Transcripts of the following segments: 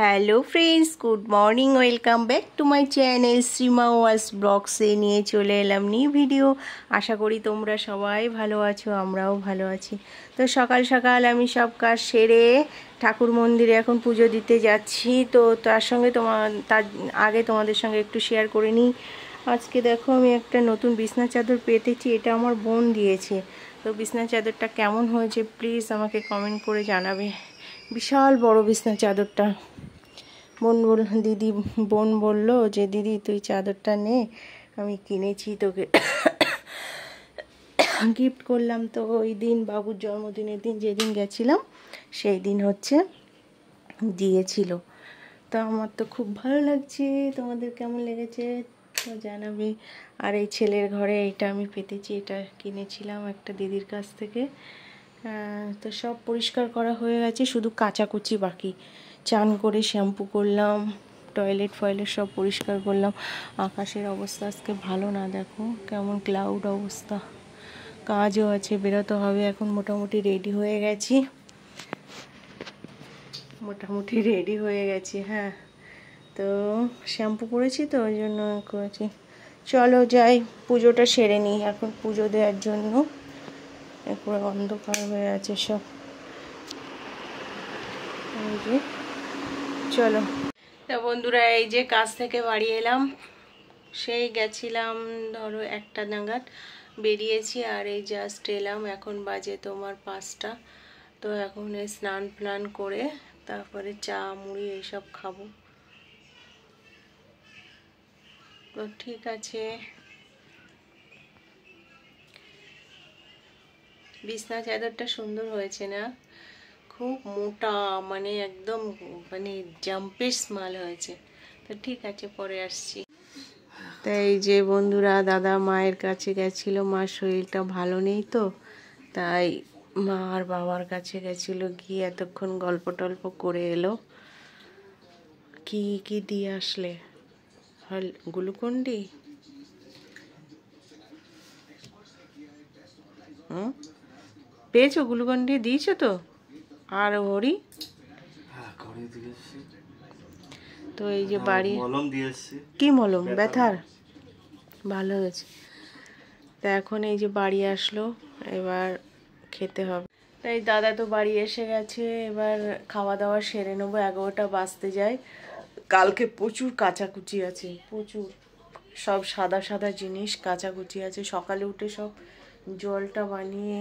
Hello friends, good morning, welcome back to my channel Shrima was ব্লগসে নিয়ে চলে এলাম নিউ ভিডিও। আশা করি তোমরা সবাই ভালো আছো, আমরাও ভালো আছি। তো সকাল সকাল আমি সব কাজ সেরে ঠাকুর মন্দিরে এখন পুজো দিতে যাচ্ছি। তো তার আগে তোমাদের সঙ্গে একটু শেয়ার করে নিই। আজকে দেখো আমি একটা নতুন বিছনা চাদর পেতেছি, এটা আমার বোন দিয়েছে। তো বিছনা চাদরটা কেমন হয়েছে প্লিজ আমাকে কমেন্ট করে জানাবে। বিশাল বড় বিছনা চাদরটা। বোন বলল যে দিদি তুই চাদরটা নে, আমি কিনেছি তোকে গিফট করলাম। তো ওই দিন বাবুর জন্মদিনের দিন যেদিন গেছিলাম সেই দিন হচ্ছে দিয়েছিল। তো আমার তো খুব ভালো লাগছে, তোমাদের কেমন লেগেছে তো জানাবে। আর এই ছেলের ঘরে এটা আমি পেতেছি, এটা কিনেছিলাম একটা দিদির কাছ থেকে। তো সব পরিষ্কার করা হয়ে গেছে, শুধু কাচাকুচি বাকি। চান করে শ্যাম্পু করলাম, টয়লেট সব পরিষ্কার করলাম। আকাশের অবস্থা আজকে ভালো না, দেখো কেমন ক্লাউড অবস্থা। কাজও আছে, বেরোতে হবে। এখন মোটামুটি রেডি হয়ে গেছি। হ্যাঁ, তো শ্যাম্পু করেছি তো ওই জন্য করেছি। চলো যাই, পুজোটা সেরে নিই এখন পুজো দেওয়ার জন্য। পুরো অন্ধকার হয়ে আছে সব। চলো। তা বন্ধুরা, এই যে কাজ থেকে বাড়ি এলাম, সেই গেছিলাম ধরো 1টা নাগাদ বেরিয়েছি, আর এই জাস্ট এলাম। এখন বাজে তোমার 5টা। তো এখন এই স্নান করে তারপরে চা মুড়ি এইসব খাবো। তো ঠিক আছে। বিছনা চাদরটা সুন্দর হয়েছে না? খুব মোটা, মানে একদম মানে জাম্পের স্মেল হয়েছে। তো ঠিক আছে, পরে আসছি। তাই যে বন্ধুরা, দাদা মায়ের কাছে গেছিল, মার শরীরটা ভালো নেই, তো তাই মা আর বাবার কাছে গেছিল, গিয়ে এতক্ষণ গল্প টল্প করে এলো। কি কি দিয়ে আসলে? গ্লুকন্ডি? পেয়েছো? গ্লুকন্ডি দিয়েছো তো? আর হরি? তো এই যে বাড়ি, কি মলম? ব্যথার? ভালো হয়েছে। তা এখন এই যে বাড়ি আসলো, এবার খেতে হবে। তাই দাদা তো বাড়ি এসে গেছে, এবার খাওয়া দাওয়া সেরে নেবো। 11টা বাজতে যায়। কালকে প্রচুর কাচাকুচি আছে, প্রচুর সব সাদা সাদা জিনিস কাচাকুচি আছে। সকালে উঠে সব জলটা বানিয়ে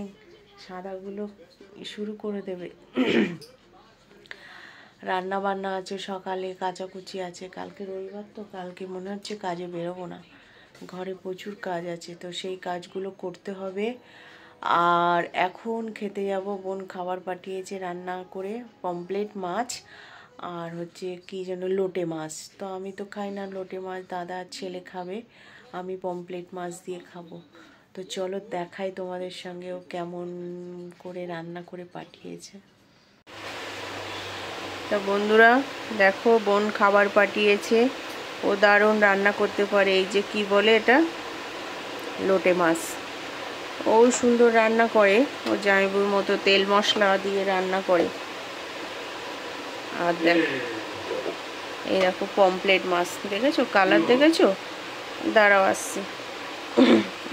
সাদাগুলো শুরু করে দেবে। রান্না বান্না আছে, সকালে কাচাকুচি আছে। কালকে রবিবার, তো কালকে মনে হচ্ছে কাজে বেরোবো না, ঘরে প্রচুর কাজ আছে, তো সেই কাজগুলো করতে হবে। আর এখন খেতে যাব। বোন খাবার পাঠিয়েছে রান্না করে, পমপ্লেট মাছ আর হচ্ছে কি যেন লোটে মাছ। তো আমি তো খাই না লোটে মাছ, দাদা আর ছেলে খাবে, আমি পমপ্লেট মাছ দিয়ে খাবো। তো চলো দেখাই তোমাদের সঙ্গে ও কেমন করে রান্না করে পাঠিয়েছে। তা বন্ধুরা দেখো, বোন খাবার পাঠিয়েছে, ও দারুণ রান্না করতে পারে। এই যে কি বলে এটা, লোটে মাছ। ও সুন্দর রান্না করে, ও জামাইবুর মতো তেল মশলা দিয়ে রান্না করে। আর দেখ, এই দেখো পমপ্লেট মাছ, দেখেছো কালার? দেখেছো? দাঁড়াও আসছি।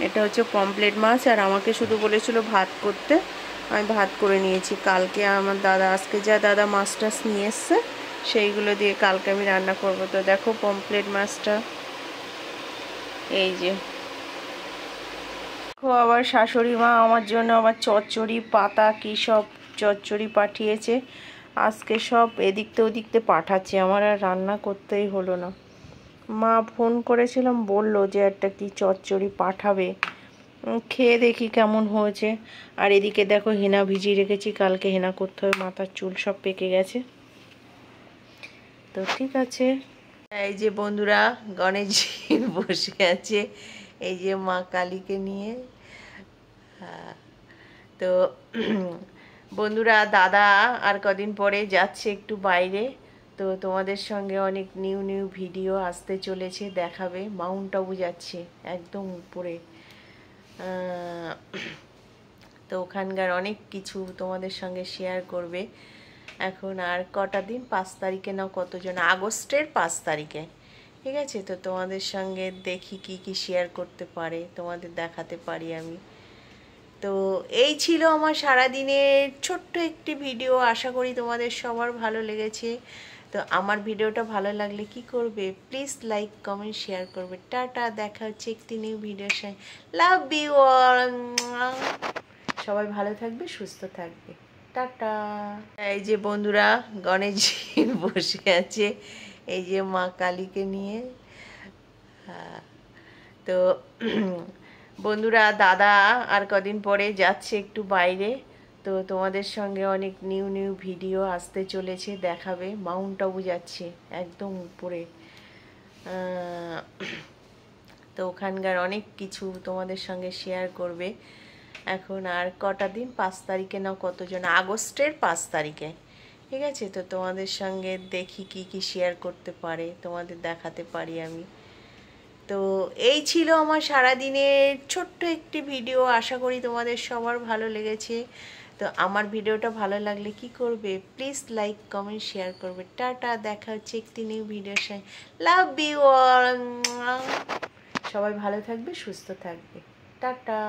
এটা হচ্ছে পমপ্লেট মাছ, আর আমাকে শুধু বলেছিল ভাত করতে, আমি ভাত করে নিয়েছি। কালকে আমার দাদা, আজকে যা দাদা মাছ টাছ নিয়ে এসছে সেইগুলো দিয়ে কালকে আমি রান্না করব। তো দেখো পমপ্লেট মাছটা, এই যে। আবার শাশুড়ি মা আমার জন্য আবার চচ্চড়ি পাতা কি সব চচ্চড়ি পাঠিয়েছে। আজকে সব এদিকতে ওদিকতে পাঠাচ্ছে, আমার আর রান্না করতেই হলো না। মা ফোন করেছিলাম, বলল যে একটা কি চচ্চড়ি পাঠাবে, খেয়ে দেখি কেমন হয়েছে। আর এদিকে দেখো হেনা ভিজিয়ে রেখেছি, কালকে হেনা করতে হবে, মাথার চুল সব পেকে গেছে। তো ঠিক আছে। এই যে বন্ধুরা, গণেশজি বসে আছে এই যে মা কালীকে নিয়ে। তো বন্ধুরা, দাদা আর কদিন পরে যাচ্ছে একটু বাইরে, তো তোমাদের সঙ্গে অনেক নিউ ভিডিও আসতে চলেছে, দেখাবে। মাউন্ট আবু যাচ্ছে, একদম উপরে। তো ওখানকার অনেক কিছু তোমাদের সঙ্গে শেয়ার করবে। এখন আর কটা দিন, 5 তারিখে না কতজন, আগস্টের 5 তারিখে। ঠিক আছে, তো তোমাদের সঙ্গে দেখি কি কি শেয়ার করতে পারে, তোমাদের দেখাতে পারি আমি। তো এই ছিল আমার সারাদিনের ছোট্ট একটি ভিডিও। আশা করি তোমাদের সবার ভালো লেগেছে। তো আমার ভিডিওটা ভালো লাগলে কি করবে, প্লিজ লাইক কমেন্ট শেয়ার করবে। টাটা, দেখা হচ্ছে একটি নিউ ভিডিওর সঙ্গে। Love you all. সবাই ভালো থাকবে, সুস্থ থাকবে। টাটা। এই যে বন্ধুরা, গণেশজি বসে আছে এই যে মা কালীকে নিয়ে। হ্যাঁ, তো বন্ধুরা, দাদা আর কদিন পরে যাচ্ছে একটু বাইরে। তো তোমাদের সঙ্গে অনেক নিউ নিউ ভিডিও আসতে চলেছে, দেখাবে। মাউন্ট আবু যাচ্ছে, একদম উপরে। তো ওখানকার অনেক কিছু তোমাদের সঙ্গে শেয়ার করবে। এখন আর কটা দিন, 5 তারিখে না কতজন, আগস্টের 5 তারিখে। ঠিক আছে, তো তোমাদের সঙ্গে দেখি কি কি শেয়ার করতে পারে, তোমাদের দেখাতে পারি আমি। তো এই ছিল আমার সারাদিনের ছোট্ট একটি ভিডিও। আশা করি তোমাদের সবার ভালো লেগেছে। তো আমার ভিডিওটা ভালো লাগলে কি করবে, প্লিজ লাইক কমেন্ট শেয়ার করবে। টাটা, দেখা হচ্ছে একটি নিউ ভিডিওর সঙ্গে। Love you all. সবাই ভালো থাকবে, সুস্থ থাকবে। টাটা।